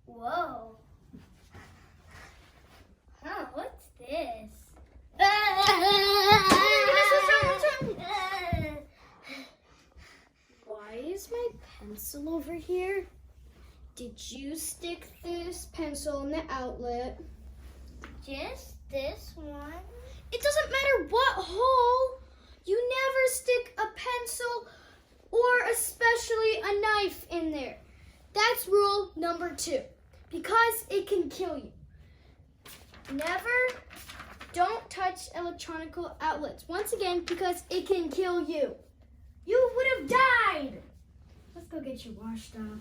Whoa. Huh, what's this? Why is my pencil over here? Did you stick this pencil in the outlet? Just this one? It doesn't matter what hole. You never stick a pencil or especially a knife in there. That's rule number 2, because it can kill you. Don't touch electronic outlets. Once again, because it can kill you. You would have died. Let's go get you washed off.